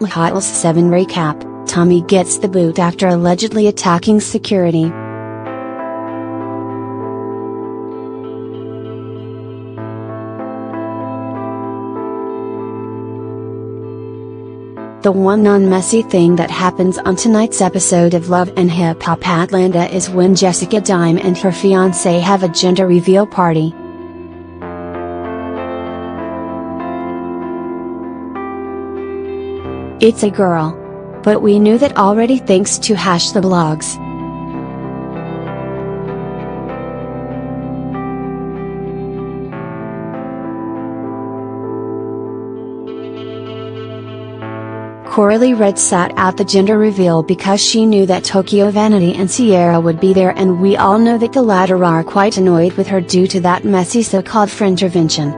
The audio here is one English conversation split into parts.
LHHATLS7 recap: Tommie gets the boot after allegedly attacking security. The one non-messy thing that happens on tonight's episode of Love and Hip Hop Atlanta is when Jessica Dime and her fiancé have a gender reveal party. It's a girl. But we knew that already thanks to the blogs. Coralie Red sat out the gender reveal because she knew that Tokyo Vanity and Sierra would be there, and we all know that the latter are quite annoyed with her due to that messy so-called intervention.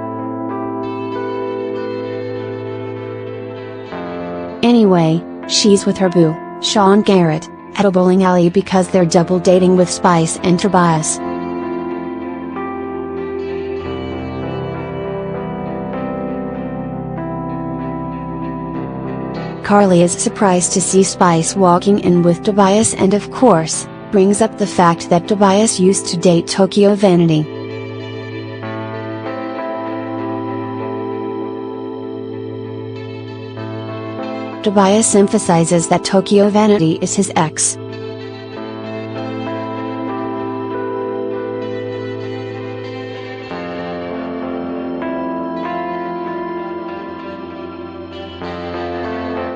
Anyway, she's with her boo, Sean Garrett, at a bowling alley because they're double dating with Spice and Tobias. Carly is surprised to see Spice walking in with Tobias and of course, brings up the fact that Tobias used to date Tokyo Vanity. Tobias emphasizes that Tokyo Vanity is his ex.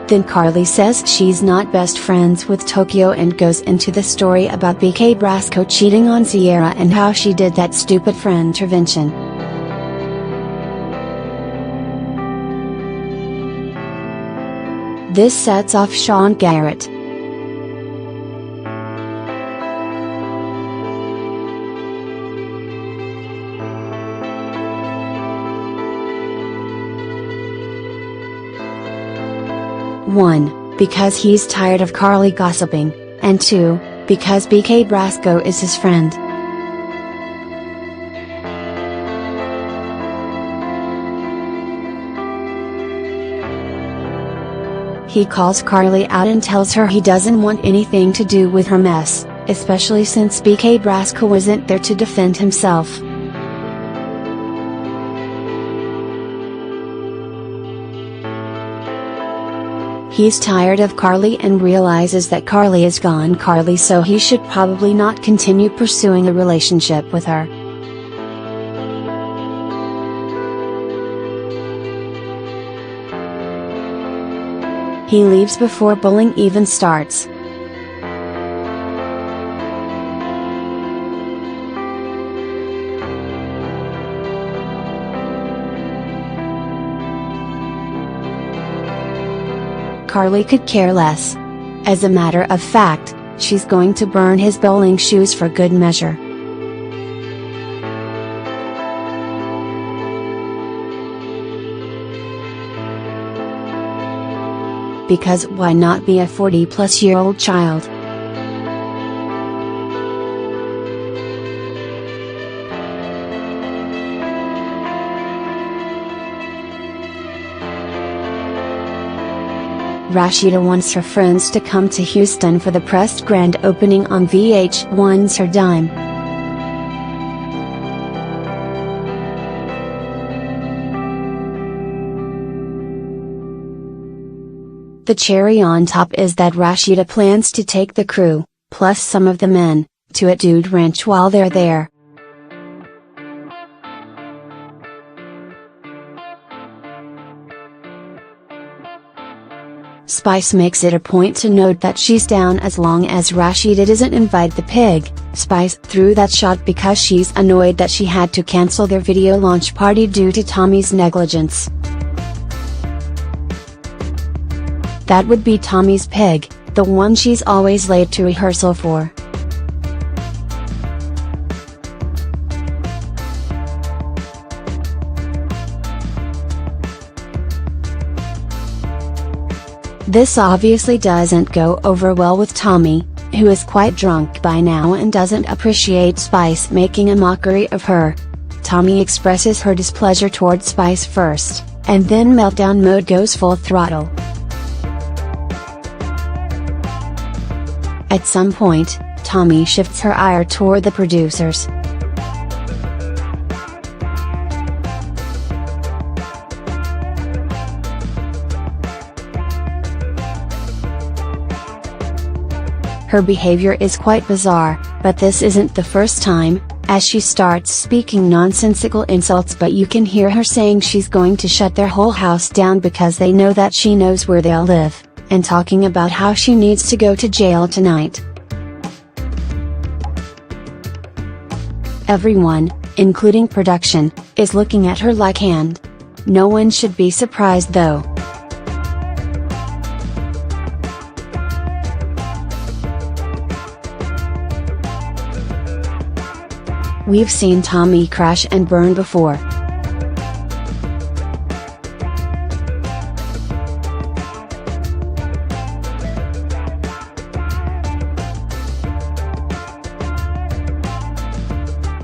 Then Carly says she's not best friends with Tokyo and goes into the story about BK Brasco cheating on Sierra and how she did that stupid intervention. This sets off Sean Garrett. One, because he's tired of Carly gossiping, and two, because BK Brasco is his friend. He calls Carly out and tells her he doesn't want anything to do with her mess, especially since BK Brasco wasn't there to defend himself. He's tired of Carly and realizes that Carly is gone Carly, so he should probably not continue pursuing a relationship with her. He leaves before bowling even starts. Carly could care less. As a matter of fact, she's going to burn his bowling shoes for good measure. Because why not be a 40-plus-year-old child? Rashida wants her friends to come to Houston for the press grand opening on VH1's Her Dime. The cherry on top is that Rashida plans to take the crew, plus some of the men, to a dude ranch while they're there. Spice makes it a point to note that she's down as long as Rashida doesn't invite the pig. Spice threw that shot because she's annoyed that she had to cancel their video launch party due to Tommie's negligence. That would be Tommie's pig, the one she's always late to rehearsal for. This obviously doesn't go over well with Tommie, who is quite drunk by now and doesn't appreciate Spice making a mockery of her. Tommie expresses her displeasure towards Spice first, and then meltdown mode goes full throttle. At some point, Tommie shifts her ire toward the producers. Her behavior is quite bizarre, but this isn't the first time, as she starts speaking nonsensical insults, but you can hear her saying she's going to shut their whole house down because they know that she knows where they'll live, and talking about how she needs to go to jail tonight. Everyone, including production, is looking at her like and no one should be surprised though. We've seen Tommie crash and burn before.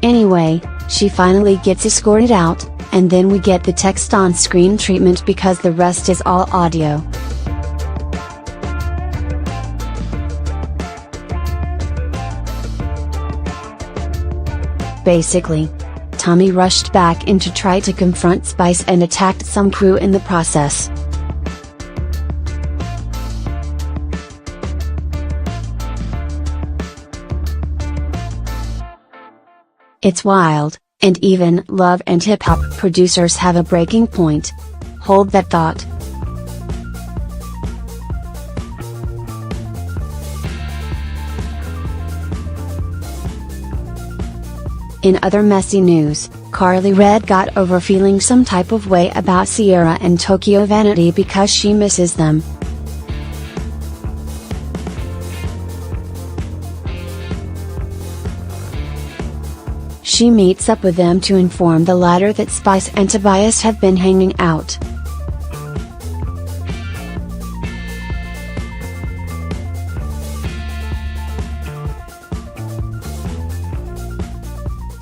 Anyway, she finally gets escorted out, and then we get the text on screen treatment because the rest is all audio. Basically, Tommie rushed back in to try to confront Spice and attacked some crew in the process. It's wild, and even Love and Hip Hop producers have a breaking point. Hold that thought. In other messy news, Carly Red got over feeling some type of way about Sierra and Tokyo Vanity because she misses them. She meets up with them to inform the latter that Spice and Tobias have been hanging out.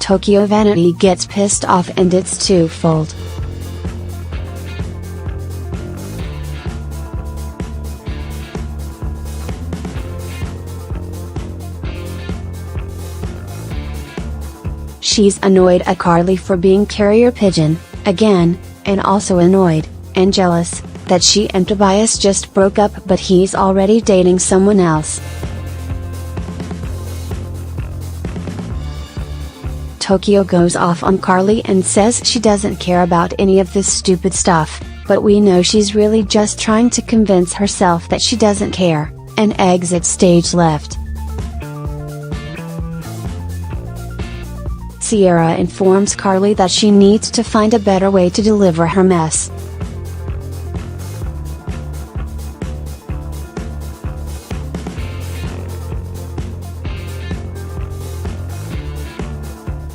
Tokyo Vanity gets pissed off and it's twofold. She's annoyed at Carly for being carrier pigeon, again, and also annoyed, and jealous, that she and Tobias just broke up but he's already dating someone else. Tokyo goes off on Carly and says she doesn't care about any of this stupid stuff, but we know she's really just trying to convince herself that she doesn't care, and exits stage left. Sierra informs Carly that she needs to find a better way to deliver her mess.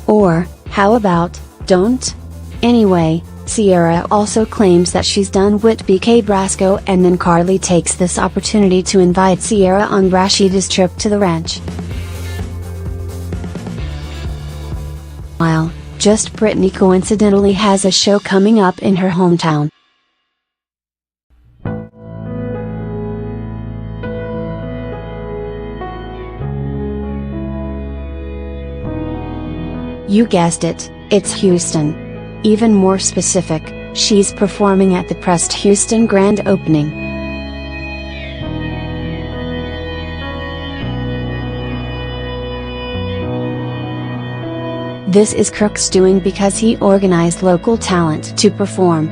Or, how about, don't? Anyway, Sierra also claims that she's done with BK Brasco, and then Carly takes this opportunity to invite Sierra on Rashida's trip to the ranch. While, just Brittany coincidentally has a show coming up in her hometown. You guessed it, it's Houston. Even more specific, she's performing at the Pressed Houston grand opening. This is Crook's doing because he organized local talent to perform.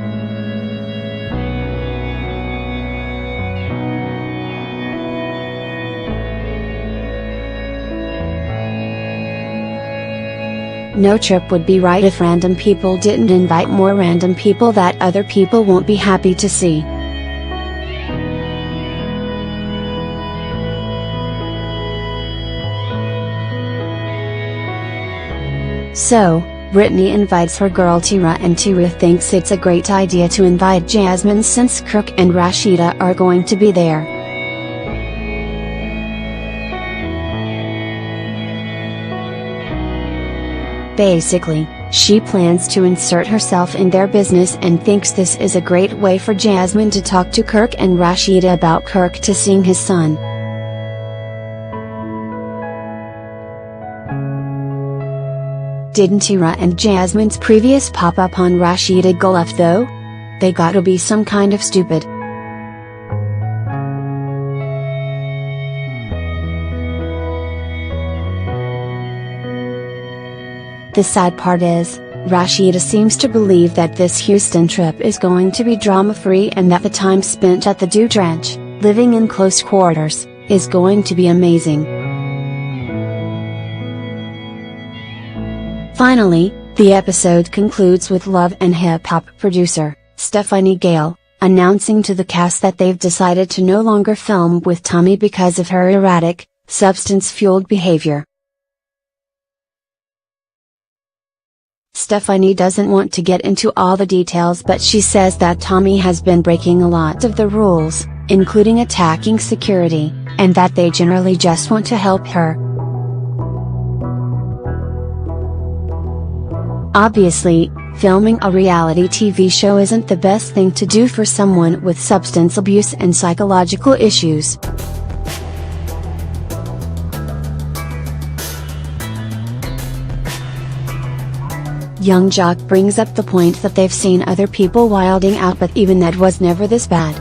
No trip would be right if random people didn't invite more random people that other people won't be happy to see. So, Brittany invites her girl Tira, and Tira thinks it's a great idea to invite Jasmine since Crook and Rashida are going to be there. Basically, she plans to insert herself in their business and thinks this is a great way for Jasmine to talk to Kirk and Rashida about Kirk to seeing his son. Didn't Ira and Jasmine's previous pop-up on Rashida go left though? They gotta be some kind of stupid. The sad part is, Rashida seems to believe that this Houston trip is going to be drama-free and that the time spent at the Dude Ranch, living in close quarters, is going to be amazing. Finally, the episode concludes with Love and Hip Hop producer, Stephanie Gale, announcing to the cast that they've decided to no longer film with Tommie because of her erratic, substance-fueled behavior. Stephanie doesn't want to get into all the details, but she says that Tommie has been breaking a lot of the rules, including attacking security, and that they generally just want to help her. Obviously, filming a reality TV show isn't the best thing to do for someone with substance abuse and psychological issues. Young Jock brings up the point that they've seen other people wilding out, but even that was never this bad.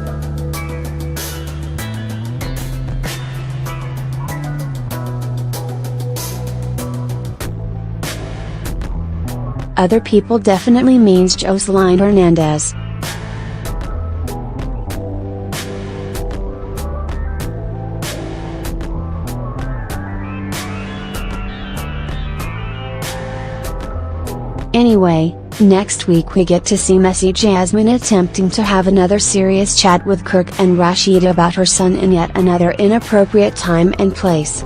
Other people definitely means Joseline Hernandez. Anyway, next week we get to see messy Jasmine attempting to have another serious chat with Kirk and Rashida about her son in yet another inappropriate time and place.